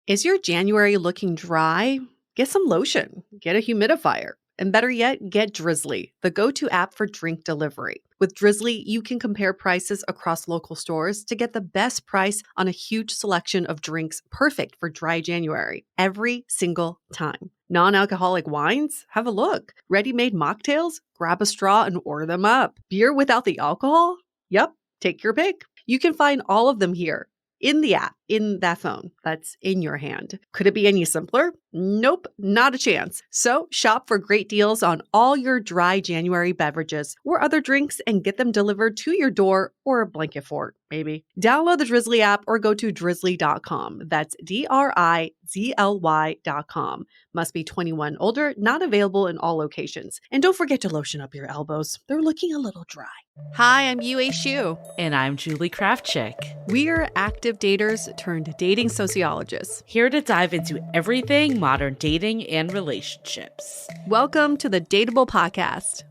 Is your January looking dry? Get some lotion, get a humidifier, and better yet, get Drizzly, the go-to app for drink delivery. With Drizzly, you can compare prices across local stores to get the best price on a huge selection of drinks perfect for dry January every single time. Non-alcoholic wines? Have a look. Ready-made mocktails? Grab a straw and order them up. Beer without the alcohol? Yep, take your pick. You can find all of them here in the app, in that phone that's in your hand. Could it be any simpler? Nope, not a chance. So shop for great deals on all your dry January beverages or other drinks and get them delivered to your door or a blanket fort, maybe. Download the Drizzly app or go to drizzly.com. That's DRIZLY.com. Must be 21 older, not available in all locations. And don't forget to lotion up your elbows. They're looking a little dry. Hi, I'm Yue Xu. And I'm Julie Kraftchick. We're active daters turned dating sociologists. Here to dive into everything modern dating and relationships. Welcome to the Dateable podcast.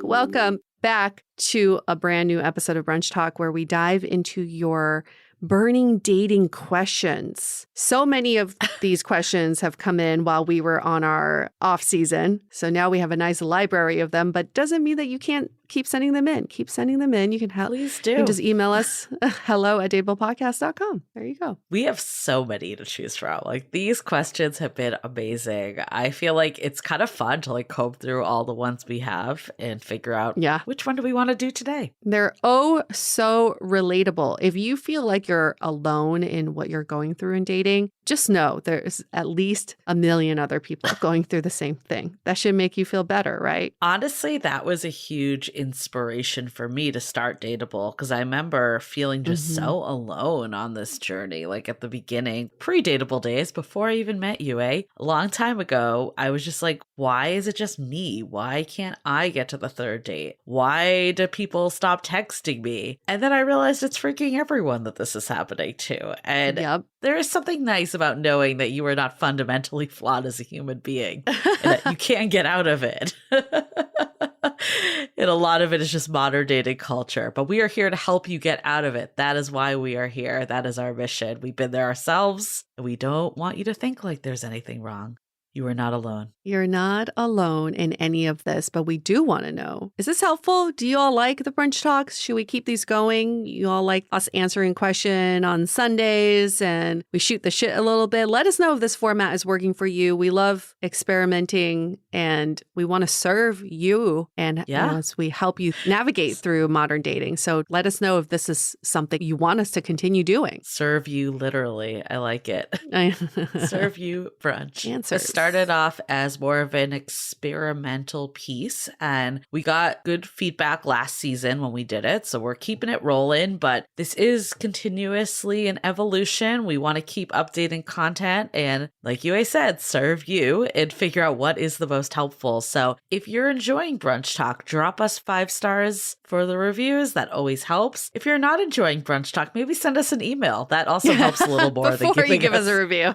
Welcome back to a brand new episode of Brunch Talk where we dive into your burning dating questions. So many of these questions have come in while we were on our off season. So now we have a nice library of them, but doesn't mean that you can't keep sending them in. Keep sending them in. You can Please do. You can just email us hello@dateablepodcast.com. There you go. We have so many to choose from. Like, these questions have been amazing. I feel like it's kind of fun to comb through all the ones we have and figure out which one do we want to do today. They're so relatable. If you feel like you're alone in what you're going through in dating, just know there's at least a million other people going through the same thing. That should make you feel better, right? Honestly, that was a huge inspiration for me to start Dateable, because I remember feeling just so alone on this journey. Like at the beginning, pre-Dateable days, before I even met you, a long time ago, I was just like, why is it just me? Why can't I get to the third date? Why do people stop texting me? And then I realized it's freaking everyone that this is happening to. And there is something nice about knowing that you are not fundamentally flawed as a human being and that you can't get out of it. And a lot of it is just modern dating culture, but we are here to help you get out of it. That is why we are here. That is our mission. We've been there ourselves, and we don't want you to think like there's anything wrong. You are not alone. You're not alone in any of this, but we do want to know, is this helpful? Do you all like the brunch talks? Should we keep these going? You all like us answering question on Sundays and we shoot the shit a little bit? Let us know if this format is working for you. We love experimenting and we want to serve you and as we help you navigate through modern dating. So let us know if this is something you want us to continue doing. Serve you literally. I like it. Serve you brunch. Answers. It started off as more of an experimental piece, and we got good feedback last season when we did it, so we're keeping it rolling, but this is continuously an evolution. We want to keep updating content and, like you said, serve you and figure out what is the most helpful. So if you're enjoying Brunch Talk, drop us 5 stars for the reviews. That always helps. If you're not enjoying Brunch Talk, maybe send us an email. That also helps a little more than before you give us a review.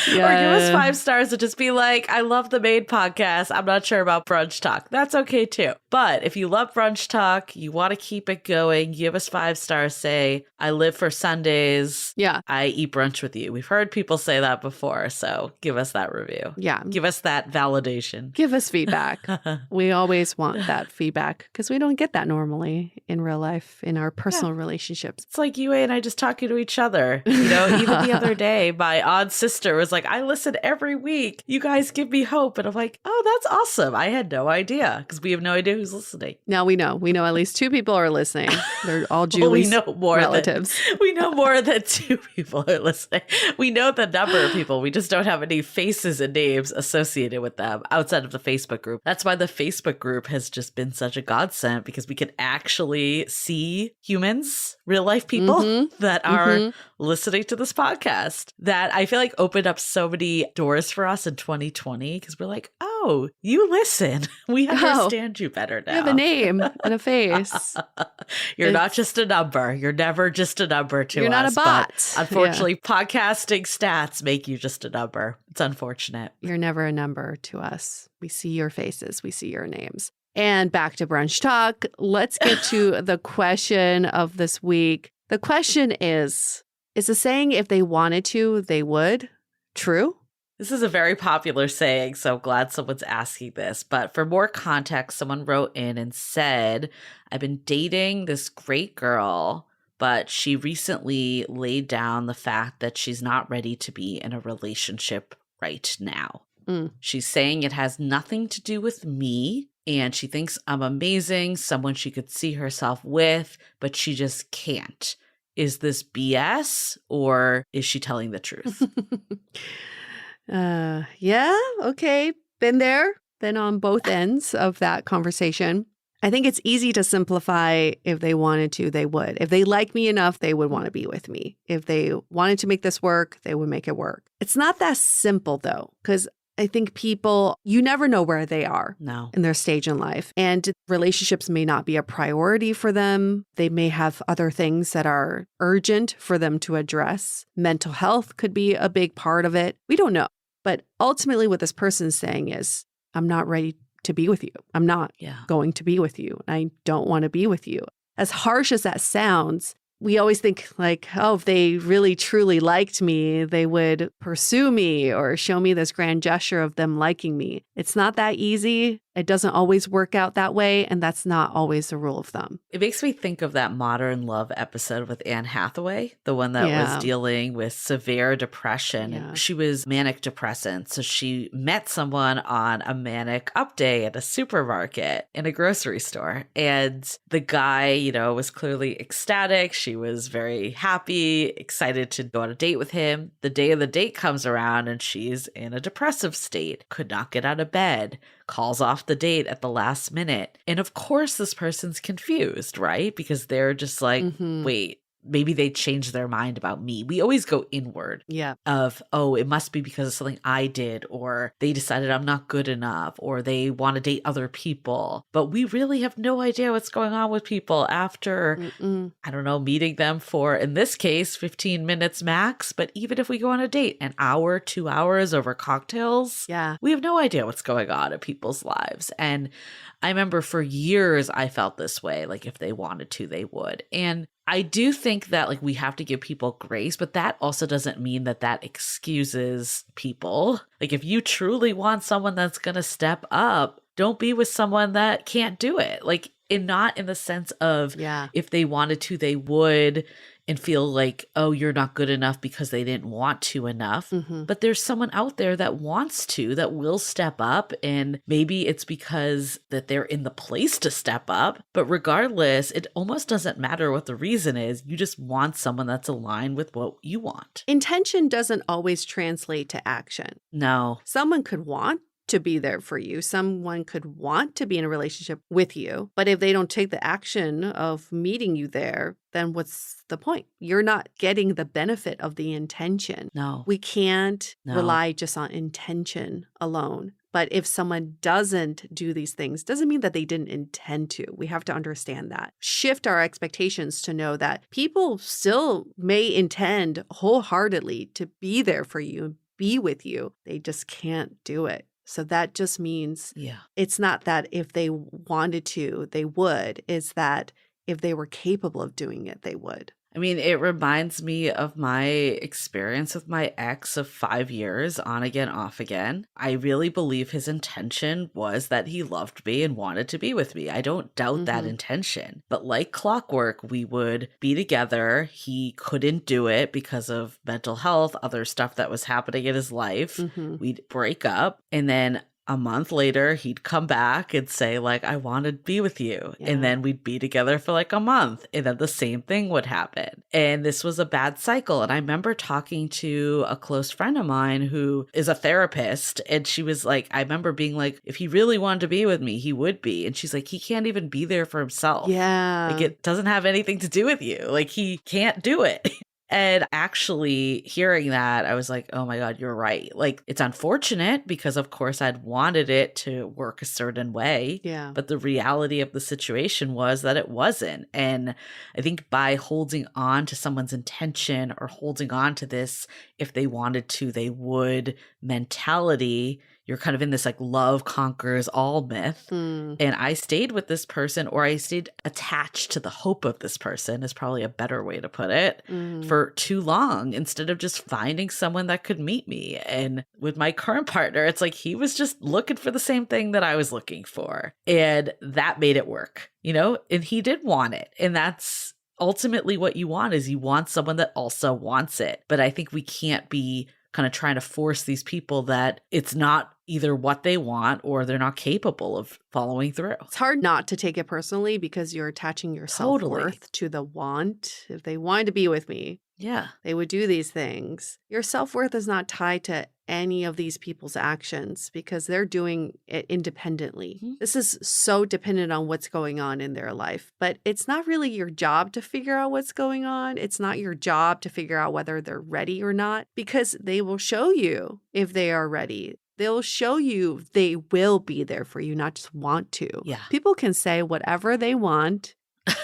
Or give us 5 stars and just be like, I love the main podcast. I'm not sure about Brunch Talk. That's okay too. But if you love Brunch Talk, you want to keep it going, give us 5 stars. Say, I live for Sundays. Yeah. I eat brunch with you. We've heard people say that before. So give us that review. Yeah. Give us that validation. Give us feedback. We always want that feedback because we don't get that normally in real life, in our personal relationships. It's like you and I just talking to each other. You know, even the other day, my odd sister was like, I listen every week. You guys give me hope. And I'm like, oh, that's awesome. I had no idea because we have no idea who's listening. Now we know. We know at least 2 people are listening. They're all Julie's relatives. We know more than 2 people are listening. We know the number of people. We just don't have any faces and names associated with them outside of the Facebook group. That's why the Facebook group has just been such a godsend, because we can actually see humans, real life people that are listening to this podcast, that I feel like opened up so many doors for us in 2020, because we're like, oh, you listen. We understand you better now. You have a name and a face. You're not just a number. You're never just a number to us. You're not a bot. But unfortunately, podcasting stats make you just a number. It's unfortunate. You're never a number to us. We see your faces. We see your names. And back to brunch talk. Let's get to the question of this week. The question is the saying, if they wanted to, they would, true? This is a very popular saying, so I'm glad someone's asking this. But for more context, someone wrote in and said, I've been dating this great girl, but she recently laid down the fact that she's not ready to be in a relationship right now. She's saying it has nothing to do with me, and she thinks I'm amazing, someone she could see herself with, but she just can't. Is this BS, or is she telling the truth? Yeah, okay. Been there, been on both ends of that conversation. I think it's easy to simplify. If they wanted to, they would. If they like me enough, they would want to be with me. If they wanted to make this work, they would make it work. It's not that simple, though, because I think people, you never know where they are in their stage in life. And relationships may not be a priority for them. They may have other things that are urgent for them to address. Mental health could be a big part of it. We don't know. But ultimately, what this person's saying is, I'm not ready to be with you. I'm not going to be with you. I don't want to be with you. As harsh as that sounds, we always think like, oh, if they really truly liked me, they would pursue me or show me this grand gesture of them liking me. It's not that easy. It doesn't always work out that way. And that's not always the rule of thumb. It makes me think of that Modern Love episode with Anne Hathaway, the one that was dealing with severe depression. And she was manic depressant. So she met someone on a manic up day at a supermarket in a grocery store. And the guy, was clearly ecstatic. She was very happy, excited to go on a date with him. The day of the date comes around and she's in a depressive state, could not get out of bed, calls off the date at the last minute. And of course, this person's confused, right? Because they're just like, wait, maybe they changed their mind about me. We always go inward of, oh, it must be because of something I did, or they decided I'm not good enough, or they want to date other people. But we really have no idea what's going on with people after, I don't know, meeting them for, in this case, 15 minutes max. But even if we go on a date, an hour, 2 hours over cocktails, we have no idea what's going on in people's lives. And I remember for years I felt this way, like if they wanted to, they would. And I do think that like we have to give people grace, but that also doesn't mean that that excuses people. Like if you truly want someone that's going to step up, don't be with someone that can't do it. Like not in the sense of if they wanted to, they would, and feel like, oh, you're not good enough because they didn't want to enough. But there's someone out there that wants to, that will step up. And maybe it's because that they're in the place to step up. But regardless, it almost doesn't matter what the reason is. You just want someone that's aligned with what you want. Intention doesn't always translate to action. No. Someone could want to be there for you. Someone could want to be in a relationship with you. But if they don't take the action of meeting you there, then what's the point? You're not getting the benefit of the intention. No. We can't rely just on intention alone. But if someone doesn't do these things, doesn't mean that they didn't intend to. We have to understand that. Shift our expectations to know that people still may intend wholeheartedly to be there for you and be with you. They just can't do it. So that just means it's not that if they wanted to, they would. It's that if they were capable of doing it, they would. I mean, it reminds me of my experience with my ex of 5 years, on again, off again. I really believe his intention was that he loved me and wanted to be with me. I don't doubt that intention. But like clockwork, we would be together. He couldn't do it because of mental health, other stuff that was happening in his life. We'd break up, and then a month later, he'd come back and say, like, I want to be with you. And then we'd be together for like a month. And then the same thing would happen. And this was a bad cycle. And I remember talking to a close friend of mine who is a therapist. And she was like, I remember being like, if he really wanted to be with me, he would be. And she's like, he can't even be there for himself. Like, it doesn't have anything to do with you. Like, he can't do it. And actually hearing that, I was like, oh my God, you're right. Like, it's unfortunate because, of course, I'd wanted it to work a certain way. But the reality of the situation was that it wasn't. And I think by holding on to someone's intention or holding on to this, if they wanted to, they would mentality, you're kind of in this like love conquers all myth. Mm, And I stayed with this person, or I stayed attached to the hope of this person, is probably a better way to put it, mm. for too long instead of just finding someone that could meet me. And with my current partner, it's like he was just looking for the same thing that I was looking for. And that made it work, and he did want it. And that's ultimately what you want, is you want someone that also wants it. But I think we can't be kind of trying to force these people that it's not either what they want or they're not capable of following through. It's hard not to take it personally because you're attaching your Totally. self-worth to the want. If they wanted to be with me, Yeah. they would do these things. Your self-worth is not tied to any of these people's actions because they're doing it independently. Mhm. This is so dependent on what's going on in their life, but it's not really your job to figure out what's going on. It's not your job to figure out whether they're ready or not, because they will show you if they are ready. They'll show you they will be there for you, not just want to. Yeah. People can say whatever they want.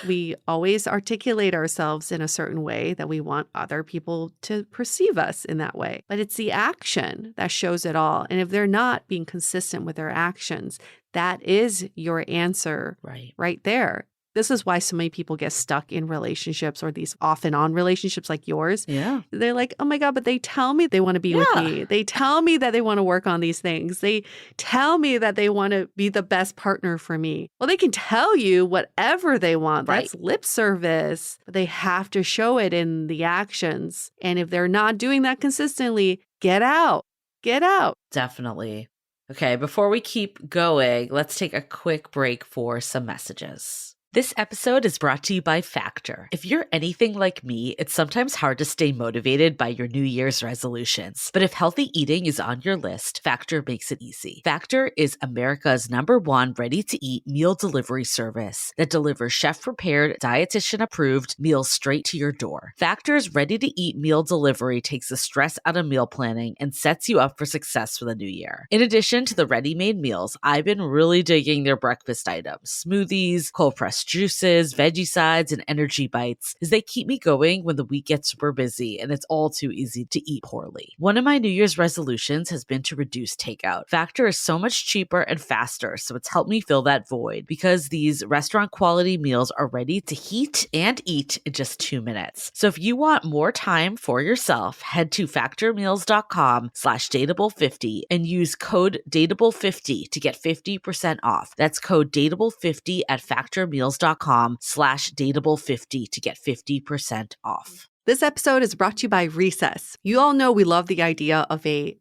We always articulate ourselves in a certain way that we want other people to perceive us in that way. But it's the action that shows it all. And if they're not being consistent with their actions, that is your answer right there. This is why so many people get stuck in relationships, or these off and on relationships like yours. Yeah. They're like, oh my God, but they tell me they want to be with me. They tell me that they want to work on these things. They tell me that they want to be the best partner for me. Well, they can tell you whatever they want. Right. That's lip service. But they have to show it in the actions. And if they're not doing that consistently, get out. Get out. Definitely. Okay, before we keep going, let's take a quick break for some messages. This episode is brought to you by Factor. If you're anything like me, it's sometimes hard to stay motivated by your New Year's resolutions. But if healthy eating is on your list, Factor makes it easy. Factor is America's #1 ready-to-eat meal delivery service that delivers chef-prepared, dietitian-approved meals straight to your door. Factor's ready-to-eat meal delivery takes the stress out of meal planning and sets you up for success for the new year. In addition to the ready-made meals, I've been really digging their breakfast items, smoothies, cold-pressed juices, veggie sides, and energy bites, as they keep me going when the week gets super busy and it's all too easy to eat poorly. One of my New Year's resolutions has been to reduce takeout. Factor is so much cheaper and faster, so it's helped me fill that void because these restaurant quality meals are ready to heat and eat in just 2 minutes. So if you want more time for yourself, head to factormeals.com/dateable50 and use code dateable50 to get 50% off. That's code dateable50 at factormeals.com/dateable50 to get 50% off. This episode is brought to you by Recess. You all know we love the idea of a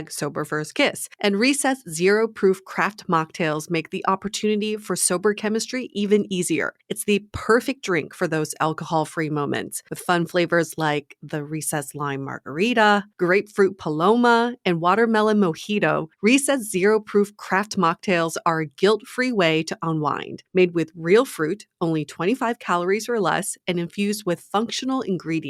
#sober-first-kiss, and Recess zero-proof craft mocktails make the opportunity for sober chemistry even easier. It's the perfect drink for those alcohol-free moments, with fun flavors like the Recess Lime Margarita, Grapefruit Paloma, and Watermelon Mojito. Recess zero-proof craft mocktails are a guilt-free way to unwind. Made with real fruit, only 25 calories or less, and infused with functional ingredients.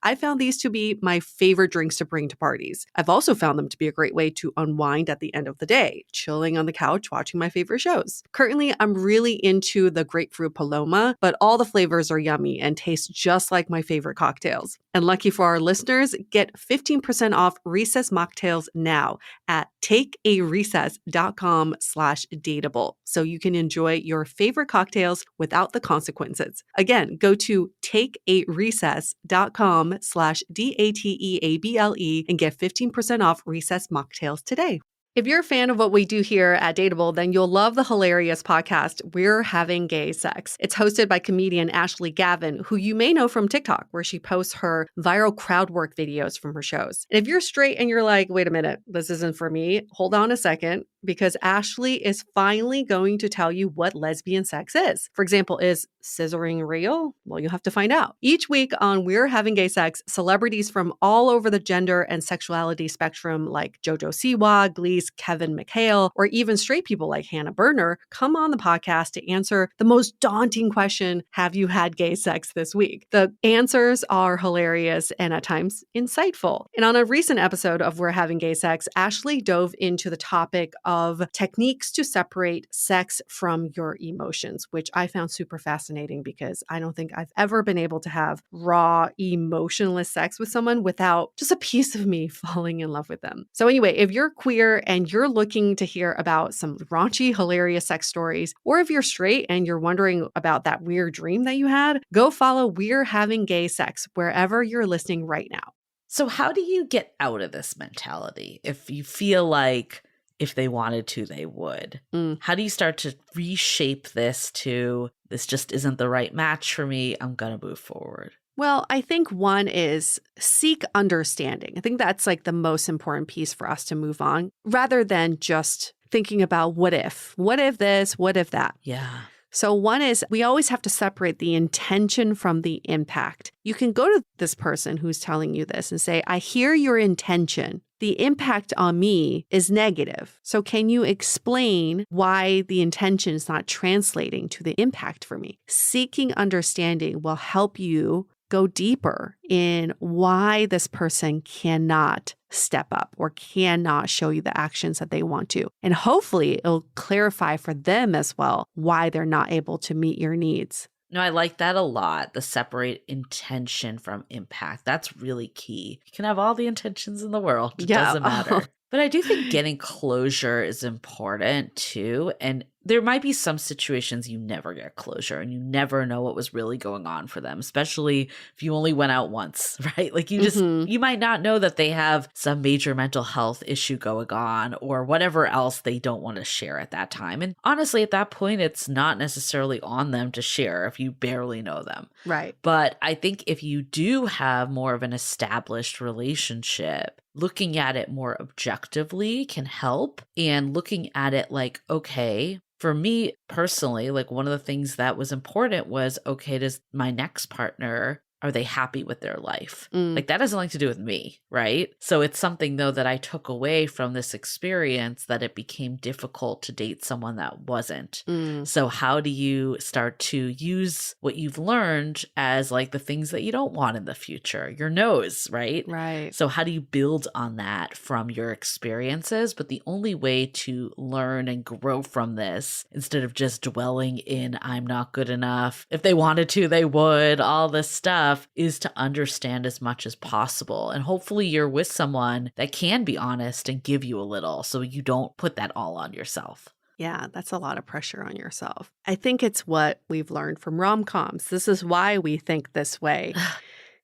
I found these to be my favorite drinks to bring to parties. I've also found them to be a great way to unwind at the end of the day, chilling on the couch watching my favorite shows. Currently, I'm really into the Grapefruit Paloma, but all the flavors are yummy and taste just like my favorite cocktails. And lucky for our listeners, get 15% off Recess mocktails now at takearecess.com/dateable, so you can enjoy your favorite cocktails without the consequences. Again, go to takearecess.com/dateable and get 15% off Recess mocktails today. If you're a fan of what we do here at Dateable, then you'll love the hilarious podcast, We're Having Gay Sex. It's hosted by comedian Ashley Gavin, who you may know from TikTok, where she posts her viral crowd work videos from her shows. And if you're straight and you're like, wait a minute, this isn't for me, hold on a second, because Ashley is finally going to tell you what lesbian sex is. For example, is scissoring real? Well, you'll have to find out. Each week on We're Having Gay Sex, celebrities from all over the gender and sexuality spectrum, like JoJo Siwa, Glee's Kevin McHale, or even straight people like Hannah Berner, come on the podcast to answer the most daunting question, have you had gay sex this week? The answers are hilarious and at times insightful. And on a recent episode of We're Having Gay Sex, Ashley dove into the topic of techniques to separate sex from your emotions, which I found super fascinating because I don't think I've ever been able to have raw, emotionless sex with someone without just a piece of me falling in love with them. So anyway, if you're queer and you're looking to hear about some raunchy, hilarious sex stories, or if you're straight and you're wondering about that weird dream that you had, go follow We're Having Gay Sex wherever you're listening right now. So how do you get out of this mentality if you feel like if they wanted to, they would? How do you start to reshape this to this just isn't the right match for me, I'm going to move forward? Well, I think one is seek understanding. I think that's like the most important piece for us to move on rather than just thinking about what if this, what if that. Yeah. So one is we always have to separate the intention from the impact. You can go to this person who's telling you this and say, I hear your intention. The impact on me is negative. So can you explain why the intention is not translating to the impact for me? Seeking understanding will help you go deeper in why this person cannot step up or cannot show you the actions that they want to. And hopefully it'll clarify for them as well why they're not able to meet your needs. No, I like that a lot. The separate intention from impact. That's really key. You can have all the intentions in the world. It doesn't matter. But I do think getting closure is important too. And there might be some situations you never get closure and you never know what was really going on for them, especially if you only went out once, right? Like you might not know that they have some major mental health issue going on or whatever else they don't want to share at that time. And honestly, at that point, it's not necessarily on them to share if you barely know them. Right. But I think if you do have more of an established relationship, looking at it more objectively can help, and looking at it like, okay, for me personally, like one of the things that was important was, okay, does my next partner, are they happy with their life? Like that has nothing to do with me, right? So it's something though that I took away from this experience that it became difficult to date someone that wasn't. So how do you start to use what you've learned as like the things that you don't want in the future? Your nose, right? Right. So how do you build on that from your experiences? But the only way to learn and grow from this, instead of just dwelling in I'm not good enough, if they wanted to, they would, all this stuff, is to understand as much as possible. And hopefully you're with someone that can be honest and give you a little so you don't put that all on yourself. Yeah, that's a lot of pressure on yourself. I think it's what we've learned from rom-coms. This is why we think this way.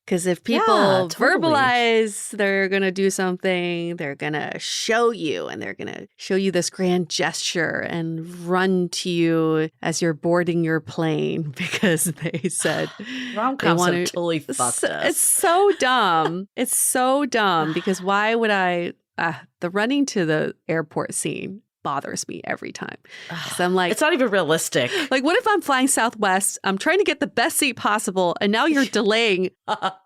Because if people verbalize they're going to do something, they're going to show you, and they're going to show you this grand gesture and run to you as you're boarding your plane because they said rom-coms have totally fucked us. It's so dumb. It's so dumb because why would I? The running to the airport scene bothers me every time. So I'm like, it's not even realistic. Like, what if I'm flying Southwest? I'm trying to get the best seat possible, and now you're delaying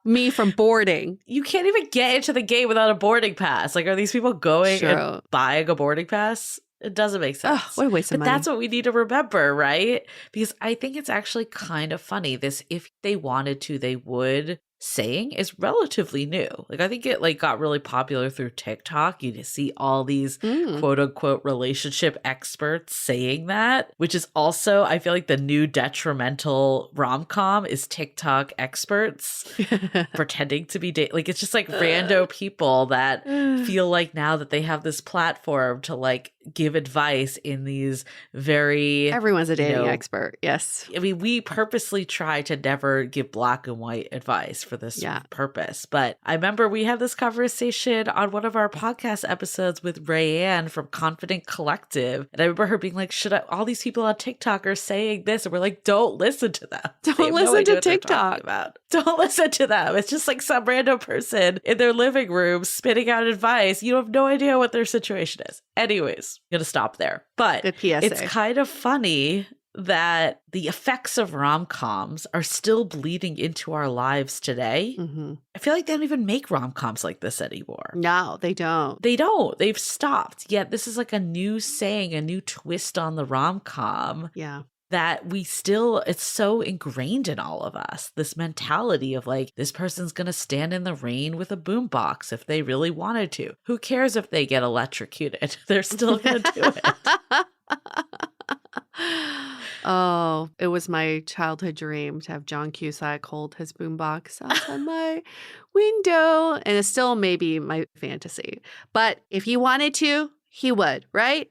me from boarding. You can't even get into the gate without a boarding pass. Like, are these people going and buying a boarding pass? It doesn't make sense. Oh, what a waste of money. But that's what we need to remember, right? Because I think it's actually kind of funny. This, if they wanted to, they would, saying is relatively new. Like I think it like got really popular through TikTok. You see all these quote unquote relationship experts saying that, which is also, I feel like the new detrimental rom-com is TikTok experts pretending to be like it's just like rando people that feel like now that they have this platform to like give advice in these very everyone's a dating expert. Yes. I mean, we purposely try to never give black and white advice for this purpose. But I remember we had this conversation on one of our podcast episodes with Rayanne from Confident Collective. And I remember her being like, all these people on TikTok are saying this. And we're like, don't listen to them. Don't listen to TikTok. Don't listen to them. It's just like some random person in their living room spitting out advice. You have no idea what their situation is. Anyways, I'm going to stop there. But good PSA. It's kind of funny that the effects of rom-coms are still bleeding into our lives today. I feel like they don't even make rom-coms like this anymore. No, they don't. They don't. They've stopped. Yet this is like a new saying, a new twist on the rom-com. Yeah. that it's so ingrained in all of us. This mentality of like, this person's going to stand in the rain with a boombox if they really wanted to. Who cares if they get electrocuted? They're still going to do it. Oh, it was my childhood dream to have John Cusack hold his boombox outside my window. And it's still maybe my fantasy. But if he wanted to, he would, right?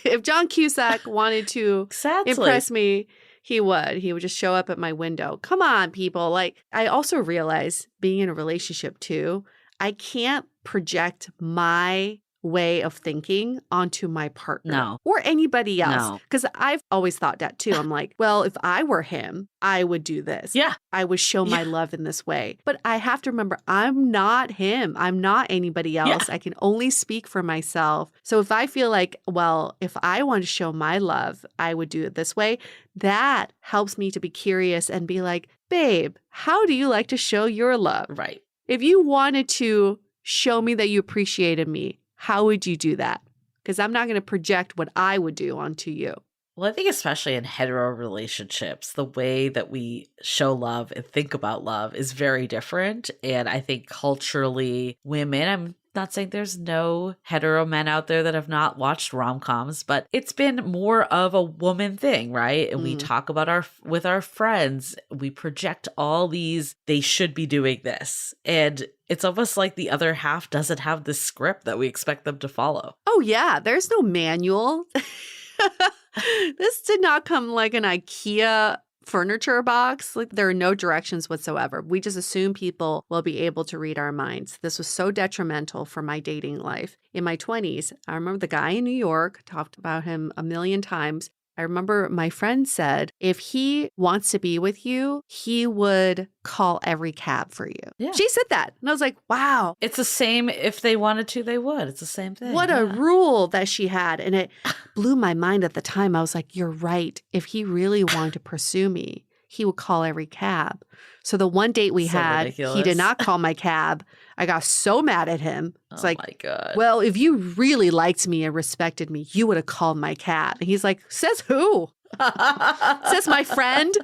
If John Cusack wanted to Exactly. impress me, he would. He would just show up at my window. Come on, people. Like, I also realize being in a relationship too, I can't project my way of thinking onto my partner or anybody else. Because I've always thought that too. I'm like, well, if I were him, I would do this. Yeah. I would show my love in this way. But I have to remember, I'm not him. I'm not anybody else. I can only speak for myself. So if I feel like, well, if I want to show my love, I would do it this way. That helps me to be curious and be like, babe, how do you like to show your love? Right. If you wanted to show me that you appreciated me, how would you do that? Because I'm not going to project what I would do onto you. Well, I think especially in hetero relationships, the way that we show love and think about love is very different. And I think culturally, women, I'm not saying there's no hetero men out there that have not watched rom-coms, but it's been more of a woman thing, right? And we talk about with our friends, we project all these, they should be doing this. And it's almost like the other half doesn't have this script that we expect them to follow. Oh, yeah. There's no manual. This did not come like an IKEA furniture box. Like, there are no directions whatsoever. We just assume people will be able to read our minds. This was so detrimental for my dating life. In my 20s, I remember the guy in New York, talked about him a million times. I remember my friend said, if he wants to be with you, he would call every cab for you. Yeah. She said that. And I was like, wow. It's the same. If they wanted to, they would. It's the same thing. What a rule that she had. And it blew my mind at the time. I was like, you're right. If he really wanted to pursue me, he would call every cab. So the one date we had, ridiculous. He did not call my cab. I got so mad at him. It's oh my God. Well, if you really liked me and respected me, you would have called my cab. And he's like, says who? Says my friend.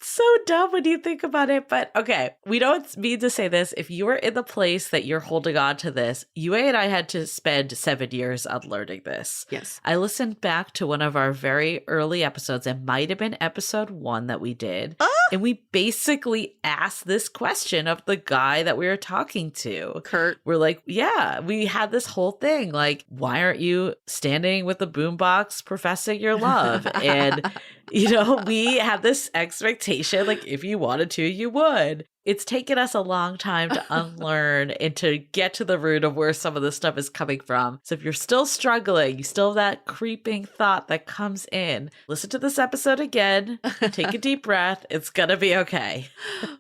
So dumb when you think about it. But okay, we don't mean to say this. If you were in the place that you're holding on to this, UA and I had to spend 7 years on learning this. Yes. I listened back to one of our very early episodes. It might have been episode 1 that we did. And we basically asked this question of the guy that we were talking to. Kurt. We're like, yeah, we had this whole thing. Like, why aren't you standing with the boombox professing your love? And, you know, we had this expectation, like, if you wanted to, you would. It's taken us a long time to unlearn and to get to the root of where some of this stuff is coming from. So if you're still struggling, you still have that creeping thought that comes in, listen to this episode again, take a deep breath. It's going to be okay.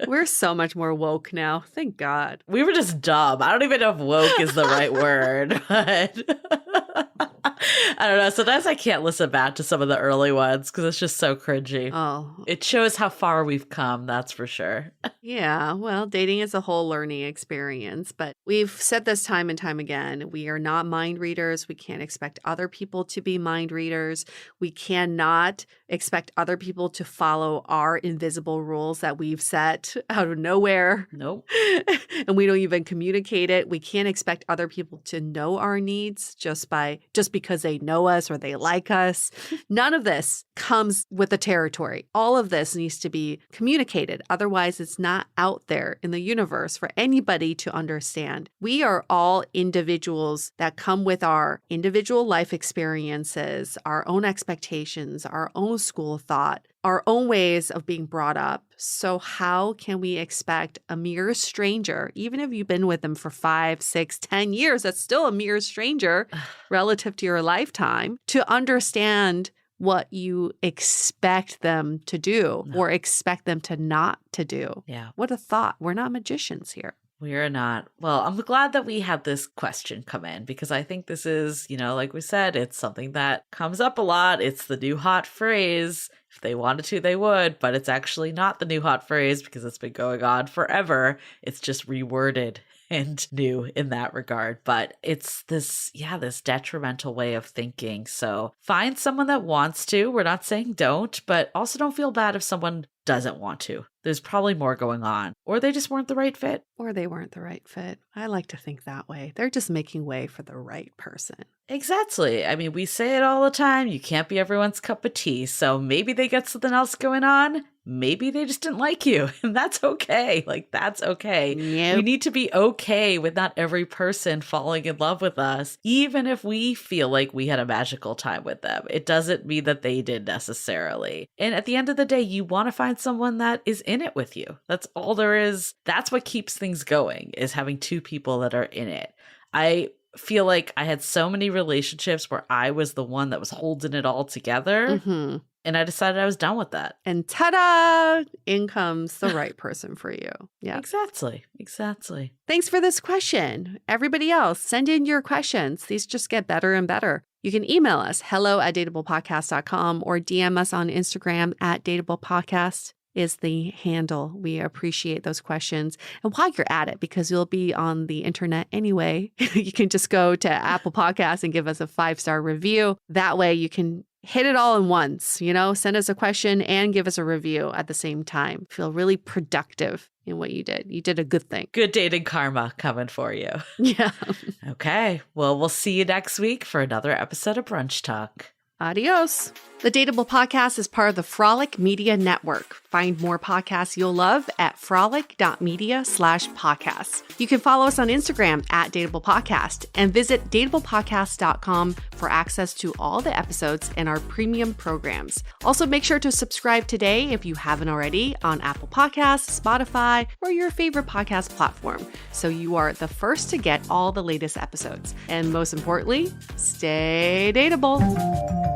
We're so much more woke now. Thank God. We were just dumb. I don't even know if woke is the right word, but I don't know. Sometimes I can't listen back to some of the early ones because it's just so cringy. Oh, It shows how far we've come, that's for sure. yeah. Well, dating is a whole learning experience, but we've said this time and time again. We are not mind readers. We can't expect other people to be mind readers. We cannot expect other people to follow our invisible rules that we've set out of nowhere. Nope. And we don't even communicate it. We can't expect other people to know our needs just because they know us or they like us. None of this comes with the territory. All of this needs to be communicated. Otherwise, it's not out there in the universe for anybody to understand. We are all individuals that come with our individual life experiences, our own expectations, our own school of thought, our own ways of being brought up. So how can we expect a mere stranger, even if you've been with them for 5, 6, 10 years, that's still a mere stranger relative to your lifetime, to understand what you expect them to do or expect them to not to do? Yeah. What a thought. We're not magicians here. We are not. Well, I'm glad that we had this question come in because I think this is, like we said, it's something that comes up a lot. It's the new hot phrase. If they wanted to, they would, but it's actually not the new hot phrase because it's been going on forever. It's just reworded and new in that regard. But it's this detrimental way of thinking. So find someone that wants to. We're not saying don't, but also don't feel bad if someone doesn't want to. There's probably more going on, or they just weren't the right fit. Or they weren't the right fit. I like to think that way. They're just making way for the right person. Exactly. I mean, we say it all the time. You can't be everyone's cup of tea. So maybe they got something else going on. Maybe they just didn't like you. And that's okay. Like, that's okay. Yep. We need to be okay with not every person falling in love with us, even if we feel like we had a magical time with them. It doesn't mean that they did necessarily. And at the end of the day, you want to find someone that is in it with you. That's all there is. That's what keeps things going, is having two people that are in it. I feel like I had so many relationships where I was the one that was holding it all together. Mm-hmm. And I decided I was done with that. And ta-da! In comes the right person for you. Yeah. Exactly. Thanks for this question. Everybody else, send in your questions. These just get better and better. You can email us, hello@dateablepodcast.com, or DM us on Instagram @dateablepodcast is the handle. We appreciate those questions. And while you're at it, because you'll be on the internet anyway, you can just go to Apple Podcasts and give us a 5-star review. That way you can hit it all in once, send us a question and give us a review at the same time. Feel really productive in what you did. You did a good thing. Good dating karma coming for you. Yeah. Okay. Well, we'll see you next week for another episode of Brunch Talk. Adios. The Dateable Podcast is part of the Frolic Media Network. Find more podcasts you'll love at frolic.media/podcasts. You can follow us on Instagram @Dateable Podcast and visit dateablepodcast.com for access to all the episodes and our premium programs. Also, make sure to subscribe today if you haven't already on Apple Podcasts, Spotify, or your favorite podcast platform, so you are the first to get all the latest episodes. And most importantly, stay dateable.